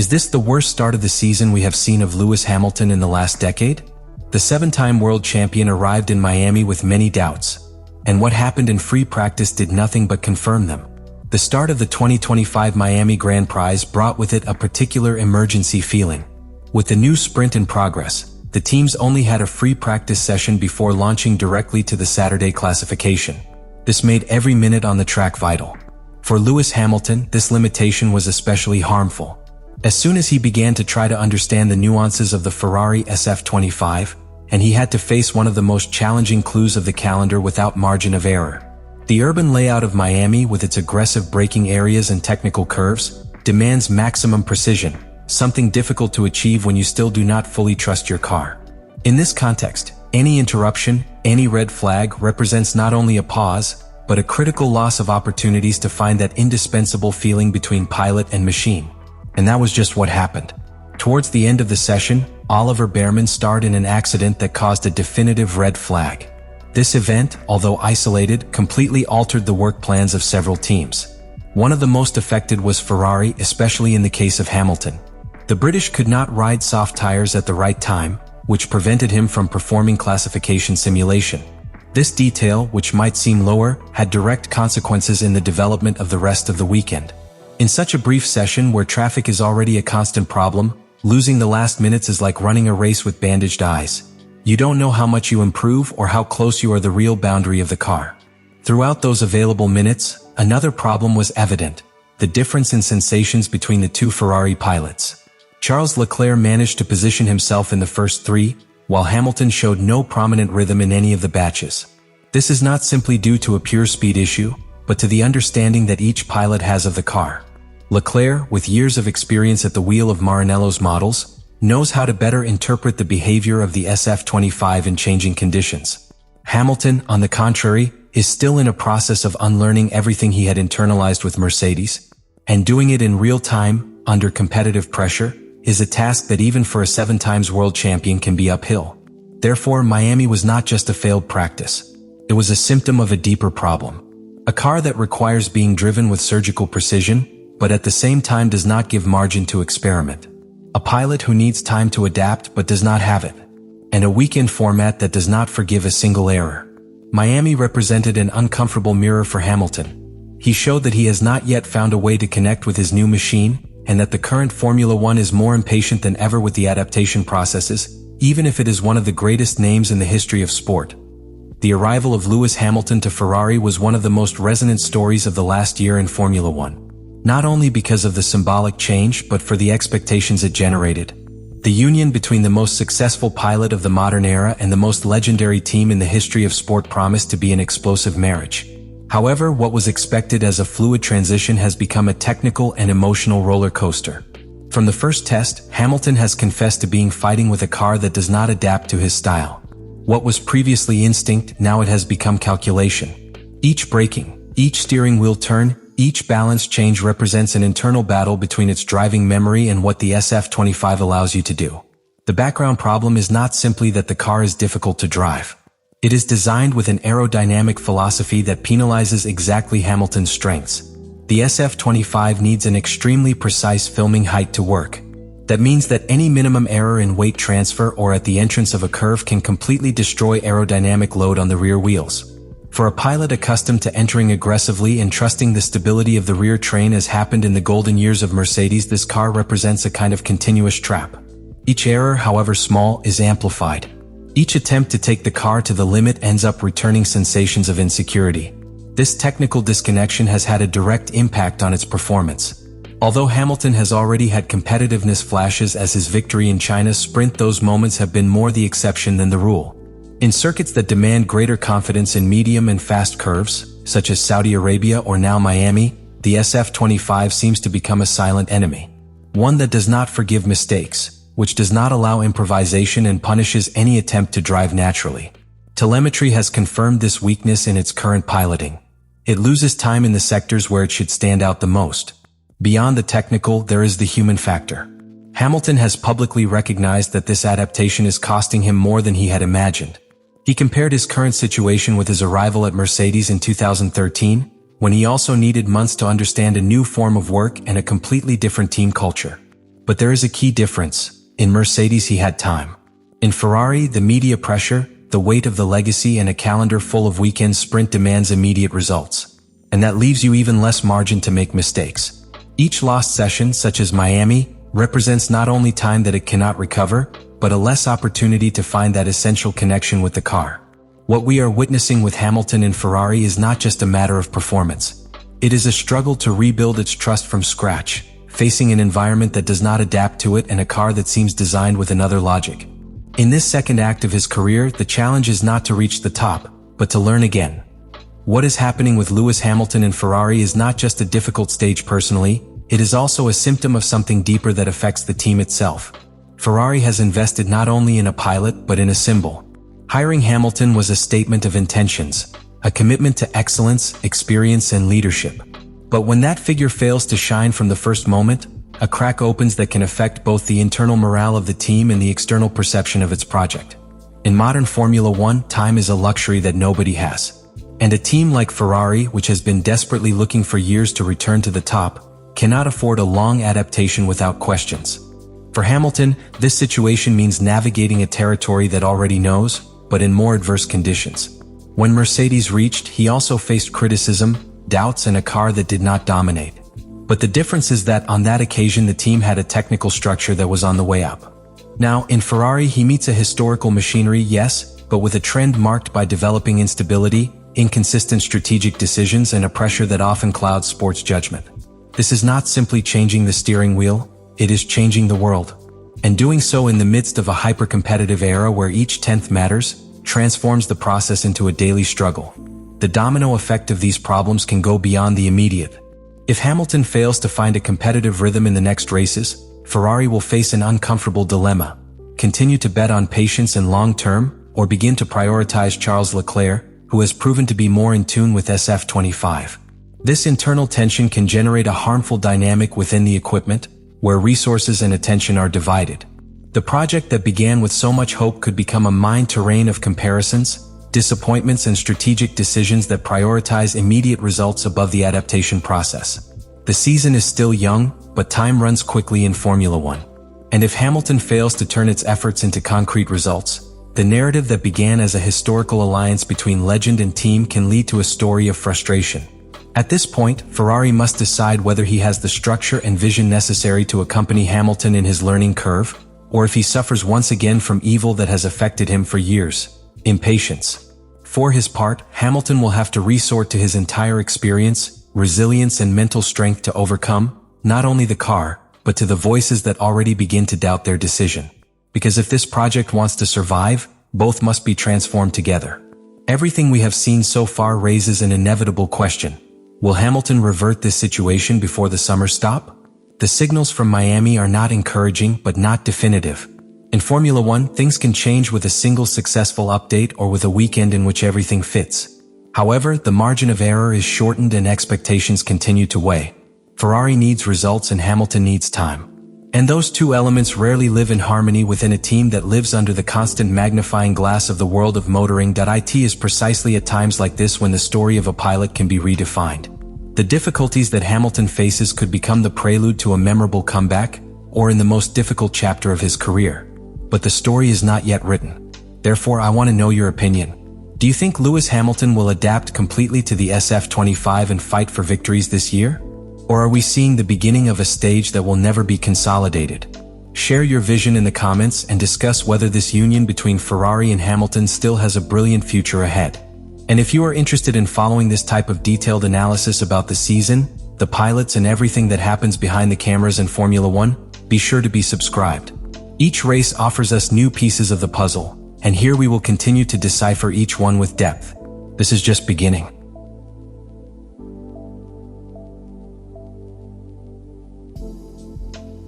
Is this the worst start of the season we have seen of Lewis Hamilton in the last decade? The 7-time world champion arrived in Miami with many doubts, and what happened in free practice did nothing but confirm them. The start of the 2025 Miami Grand Prix brought with it a particular emergency feeling. With the new sprint in progress, the teams only had a free practice session before launching directly to the Saturday classification. This made every minute on the track vital. For Lewis Hamilton, this limitation was especially harmful. As soon as he began to try to understand the nuances of the Ferrari SF25, and he had to face one of the most challenging clues of the calendar without margin of error. The urban layout of Miami, with its aggressive braking areas and technical curves, demands maximum precision, something difficult to achieve when you still do not fully trust your car. In this context, any interruption, any red flag represents not only a pause, but a critical loss of opportunities to find that indispensable feeling between pilot and machine. And that was just what happened. Towards the end of the session, Oliver Bearman starred in an accident that caused a definitive red flag. This event, although isolated, completely altered the work plans of several teams. One of the most affected was Ferrari, especially in the case of Hamilton. The British could not ride soft tires at the right time, which prevented him from performing classification simulation. This detail, which might seem lower, had direct consequences in the development of the rest of the weekend. In such a brief session where traffic is already a constant problem, losing the last minutes is like running a race with bandaged eyes. You don't know how much you improve or how close you are the real boundary of the car. Throughout those available minutes, another problem was evident: the difference in sensations between the two Ferrari pilots. Charles Leclerc managed to position himself in the first three, while Hamilton showed no prominent rhythm in any of the batches. This is not simply due to a pure speed issue, but to the understanding that each pilot has of the car. Leclerc, with years of experience at the wheel of Maranello's models, knows how to better interpret the behavior of the SF25 in changing conditions. Hamilton, on the contrary, is still in a process of unlearning everything he had internalized with Mercedes, and doing it in real time, under competitive pressure, is a task that even for a 7-time world champion can be uphill. Therefore, Miami was not just a failed practice. It was a symptom of a deeper problem. A car that requires being driven with surgical precision, but at the same time does not give margin to experiment. A pilot who needs time to adapt but does not have it. And a weekend format that does not forgive a single error. Miami represented an uncomfortable mirror for Hamilton. He showed that he has not yet found a way to connect with his new machine, and that the current Formula One is more impatient than ever with the adaptation processes, even if it is one of the greatest names in the history of sport. The arrival of Lewis Hamilton to Ferrari was one of the most resonant stories of the last year in Formula One. Not only because of the symbolic change, but for the expectations it generated. The union between the most successful pilot of the modern era and the most legendary team in the history of sport promised to be an explosive marriage. However, what was expected as a fluid transition has become a technical and emotional roller coaster. From the first test, Hamilton has confessed to being fighting with a car that does not adapt to his style. What was previously instinct, now it has become calculation. Each braking, each steering wheel turn, each balance change represents an internal battle between its driving memory and what the SF25 allows you to do. The background problem is not simply that the car is difficult to drive. It is designed with an aerodynamic philosophy that penalizes exactly Hamilton's strengths. The SF25 needs an extremely precise filming height to work. That means that any minimum error in weight transfer or at the entrance of a curve can completely destroy aerodynamic load on the rear wheels. For a pilot accustomed to entering aggressively and trusting the stability of the rear train as happened in the golden years of Mercedes, this car represents a kind of continuous trap. Each error, however small, is amplified. Each attempt to take the car to the limit ends up returning sensations of insecurity. This technical disconnection has had a direct impact on its performance. Although Hamilton has already had competitiveness flashes as his victory in China's sprint, those moments have been more the exception than the rule. In circuits that demand greater confidence in medium and fast curves, such as Saudi Arabia or now Miami, the SF25 seems to become a silent enemy. One that does not forgive mistakes, which does not allow improvisation and punishes any attempt to drive naturally. Telemetry has confirmed this weakness in its current piloting. It loses time in the sectors where it should stand out the most. Beyond the technical, there is the human factor. Hamilton has publicly recognized that this adaptation is costing him more than he had imagined. He compared his current situation with his arrival at Mercedes in 2013, when he also needed months to understand a new form of work and a completely different team culture. But there is a key difference. In Mercedes he had time. In Ferrari, the media pressure, the weight of the legacy, and a calendar full of weekend sprint demands immediate results. And that leaves you even less margin to make mistakes. Each lost session, such as Miami, represents not only time that it cannot recover, but a less opportunity to find that essential connection with the car. What we are witnessing with Hamilton and Ferrari is not just a matter of performance. It is a struggle to rebuild its trust from scratch, facing an environment that does not adapt to it and a car that seems designed with another logic. In this second act of his career, the challenge is not to reach the top, but to learn again. What is happening with Lewis Hamilton and Ferrari is not just a difficult stage personally, it is also a symptom of something deeper that affects the team itself. Ferrari has invested not only in a pilot but in a symbol. Hiring Hamilton was a statement of intentions, a commitment to excellence, experience, and leadership. But when that figure fails to shine from the first moment, a crack opens that can affect both the internal morale of the team and the external perception of its project. In modern Formula One, time is a luxury that nobody has. And a team like Ferrari, which has been desperately looking for years to return to the top, cannot afford a long adaptation without questions. For Hamilton, this situation means navigating a territory that already knows, but in more adverse conditions. When Mercedes reached, he also faced criticism, doubts, and a car that did not dominate. But the difference is that on that occasion the team had a technical structure that was on the way up. Now, in Ferrari he meets a historical machinery, yes, but with a trend marked by developing instability, inconsistent strategic decisions, and a pressure that often clouds sports judgment. This is not simply changing the steering wheel, it is changing the world. And doing so in the midst of a hyper-competitive era where each tenth matters, transforms the process into a daily struggle. The domino effect of these problems can go beyond the immediate. If Hamilton fails to find a competitive rhythm in the next races, Ferrari will face an uncomfortable dilemma. Continue to bet on patience and long-term, or begin to prioritize Charles Leclerc, who has proven to be more in tune with SF25. This internal tension can generate a harmful dynamic within the equipment, where resources and attention are divided. The project that began with so much hope could become a mined terrain of comparisons, disappointments, and strategic decisions that prioritize immediate results above the adaptation process. The season is still young, but time runs quickly in Formula One. And if Hamilton fails to turn its efforts into concrete results, the narrative that began as a historical alliance between legend and team can lead to a story of frustration. At this point, Ferrari must decide whether he has the structure and vision necessary to accompany Hamilton in his learning curve, or if he suffers once again from evil that has affected him for years: impatience. For his part, Hamilton will have to resort to his entire experience, resilience, and mental strength to overcome, not only the car, but to the voices that already begin to doubt their decision. Because if this project wants to survive, both must be transformed together. Everything we have seen so far raises an inevitable question. Will Hamilton revert this situation before the summer stop? The signals from Miami are not encouraging but not definitive. In Formula One, things can change with a single successful update or with a weekend in which everything fits. However, the margin of error is shortened and expectations continue to weigh. Ferrari needs results and Hamilton needs time. And those two elements rarely live in harmony within a team that lives under the constant magnifying glass of the world of motoring. It is precisely at times like this when the story of a pilot can be redefined. The difficulties that Hamilton faces could become the prelude to a memorable comeback, or in the most difficult chapter of his career. But the story is not yet written. Therefore, I want to know your opinion. Do you think Lewis Hamilton will adapt completely to the SF25 and fight for victories this year? Or are we seeing the beginning of a stage that will never be consolidated? Share your vision in the comments and discuss whether this union between Ferrari and Hamilton still has a brilliant future ahead. And if you are interested in following this type of detailed analysis about the season, the pilots, and everything that happens behind the cameras in Formula One, be sure to be subscribed. Each race offers us new pieces of the puzzle, and here we will continue to decipher each one with depth. This is just beginning.